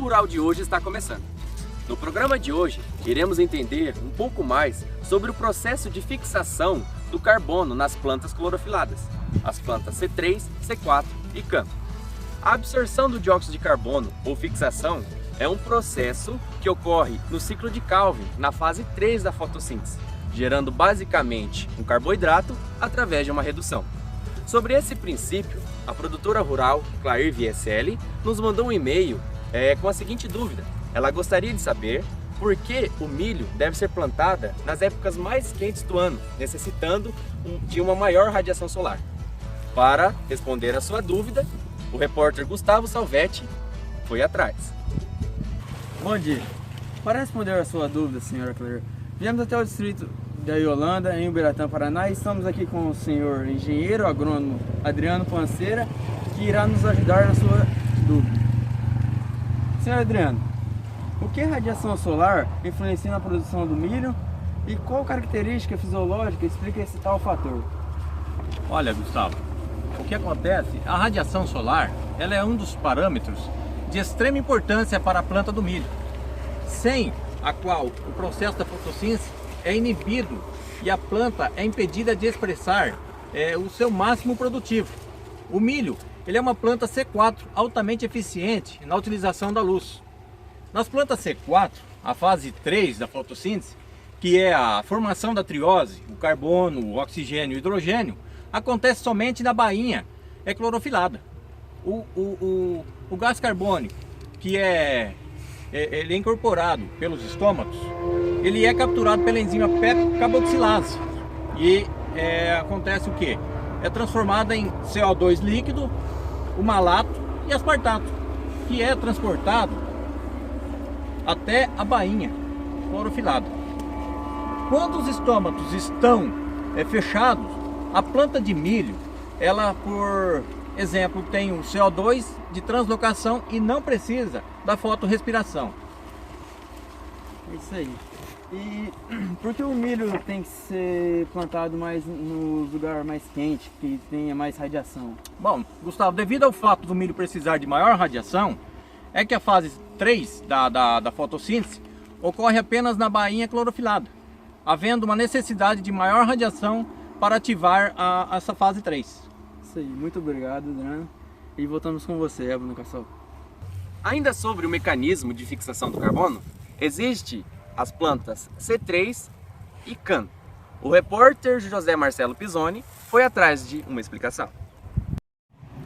Rural de hoje está começando. No programa de hoje, iremos entender um pouco mais sobre o processo de fixação do carbono nas plantas clorofiladas, as plantas C3, C4 e CAN. A absorção do dióxido de carbono, ou fixação, é um processo que ocorre no ciclo de Calvin, na fase 3 da fotossíntese, gerando basicamente um carboidrato através de uma redução. Sobre esse princípio, a produtora rural Clair VSL nos mandou um e-mail com a seguinte dúvida. Ela gostaria de saber por que o milho deve ser plantada nas épocas mais quentes do ano, necessitando de uma maior radiação solar. Para responder a sua dúvida, o repórter Gustavo Salvetti foi atrás. Bom dia. Para responder a sua dúvida, senhora Clair, viemos até o distrito da Yolanda, em Ubiratã, Paraná, e estamos aqui com o senhor engenheiro agrônomo Adriano Panceira, que irá nos ajudar na sua dúvida. Senhor Adriano, o que a radiação solar influencia na produção do milho e qual característica fisiológica explica esse tal fator? Olha, Gustavo, o que acontece? A radiação solar, ela é um dos parâmetros de extrema importância para a planta do milho, sem a qual o processo da fotossíntese é inibido e a planta é impedida de expressar o seu máximo produtivo. O milho, ele é uma planta C4 altamente eficiente na utilização da luz. Nas plantas C4, a fase 3 da fotossíntese, que é a formação da triose, o carbono, o oxigênio e o hidrogênio, acontece somente na bainha clorofilada. O gás carbônico, que ele é incorporado pelos estômatos, ele é capturado pela enzima PEP-carboxilase e acontece o que? É transformado em CO2 líquido, o malato e aspartato, que é transportado até a bainha clorofilada. Quando os estômatos estão fechados, a planta de milho, ela, por exemplo, tem o CO2 de translocação e não precisa da fotorrespiração. É isso aí. E por que o milho tem que ser plantado mais no lugar mais quente, que tenha mais radiação? Bom, Gustavo, devido ao fato do milho precisar de maior radiação, é que a fase 3 da fotossíntese ocorre apenas na bainha clorofilada, havendo uma necessidade de maior radiação para ativar essa fase 3. Isso aí, muito obrigado, Adriano. E voltamos com você, Ébano Cassol. Ainda sobre o mecanismo de fixação do carbono, existe as plantas C3 e CAN. O repórter José Marcelo Pisoni foi atrás de uma explicação.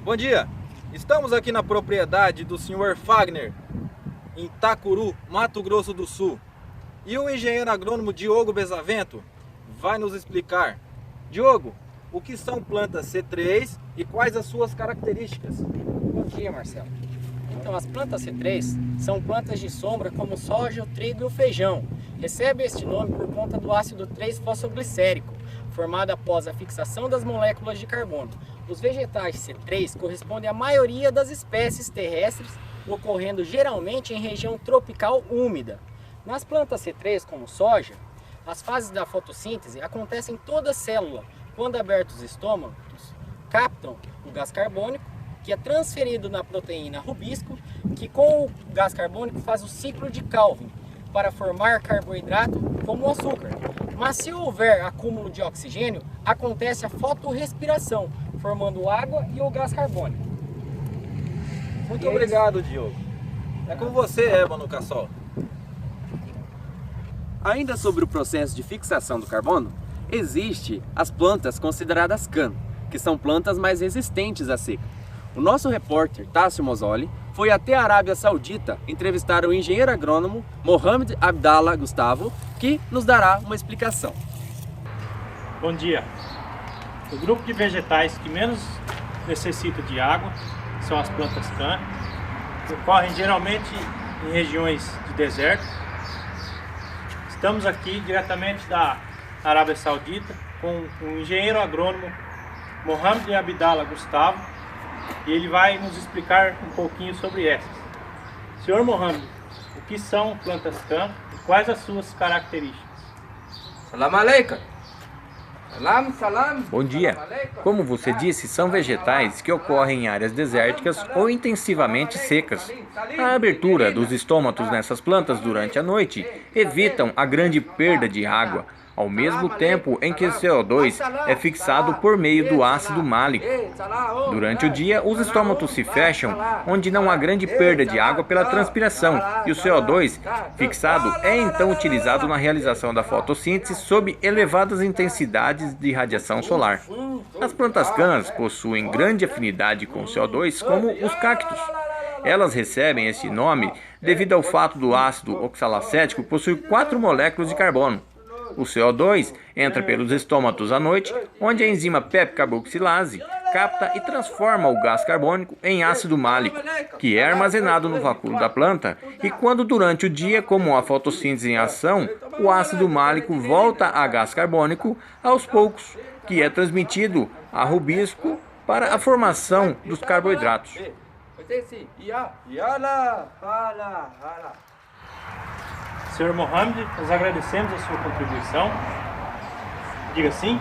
Bom dia! Estamos aqui na propriedade do Sr. Fagner, em Itacuru, Mato Grosso do Sul. E o engenheiro agrônomo Diogo Bezavento vai nos explicar. Diogo, o que são plantas C3 e quais as suas características? Bom dia, Marcelo. Então, as plantas C3 são plantas de sombra como o soja, o trigo e o feijão. Recebe este nome por conta do ácido 3-fosfoglicérico, formado após a fixação das moléculas de carbono. Os vegetais C3 correspondem à maioria das espécies terrestres, ocorrendo geralmente em região tropical úmida. Nas plantas C3, como soja, as fases da fotossíntese acontecem em toda a célula, quando abertos os estômatos, captam o gás carbônico, que é transferido na proteína rubisco, que com o gás carbônico faz o ciclo de Calvin, para formar carboidrato como o açúcar. Mas se houver acúmulo de oxigênio, acontece a fotorrespiração, formando água e o gás carbônico. Muito obrigado, Diogo. É com você, Ébano Cassol. Ainda sobre o processo de fixação do carbono, existe as plantas consideradas CAN, que são plantas mais resistentes à seca. O nosso repórter Tássio Mozzoli foi até a Arábia Saudita entrevistar o engenheiro agrônomo Mohamed Abdallah Gustavo, que nos dará uma explicação. Bom dia. O grupo de vegetais que menos necessita de água são as plantas CAN, que ocorrem geralmente em regiões de deserto. Estamos aqui diretamente da Arábia Saudita com o engenheiro agrônomo Mohamed Abdallah Gustavo, e ele vai nos explicar um pouquinho sobre essas. Senhor Mohamed, o que são plantas CAN e quais as suas características? Salam alaikum. Bom dia. Como você disse, são vegetais que ocorrem em áreas desérticas ou intensivamente secas. A abertura dos estômatos nessas plantas durante a noite evitam a grande perda de água, ao mesmo tempo em que o CO2 é fixado por meio do ácido málico. Durante o dia, os estômatos se fecham, onde não há grande perda de água pela transpiração, e o CO2 fixado é então utilizado na realização da fotossíntese sob elevadas intensidades de radiação solar. As plantas cãs possuem grande afinidade com o CO2, como os cactos. Elas recebem esse nome devido ao fato do ácido oxalacético possuir 4 moléculas de carbono. O CO2 entra pelos estômatos à noite, onde a enzima pepcarboxilase capta e transforma o gás carbônico em ácido málico, que é armazenado no vacúolo da planta, e quando durante o dia, como a fotossíntese em ação, o ácido málico volta a gás carbônico aos poucos, que é transmitido a rubisco para a formação dos carboidratos. Senhor Mohamed, nós agradecemos a sua contribuição. Diga sim.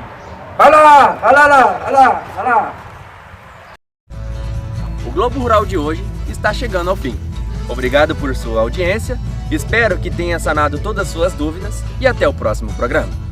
O Globo Rural de hoje está chegando ao fim. Obrigado por sua audiência, espero que tenha sanado todas as suas dúvidas e até o próximo programa.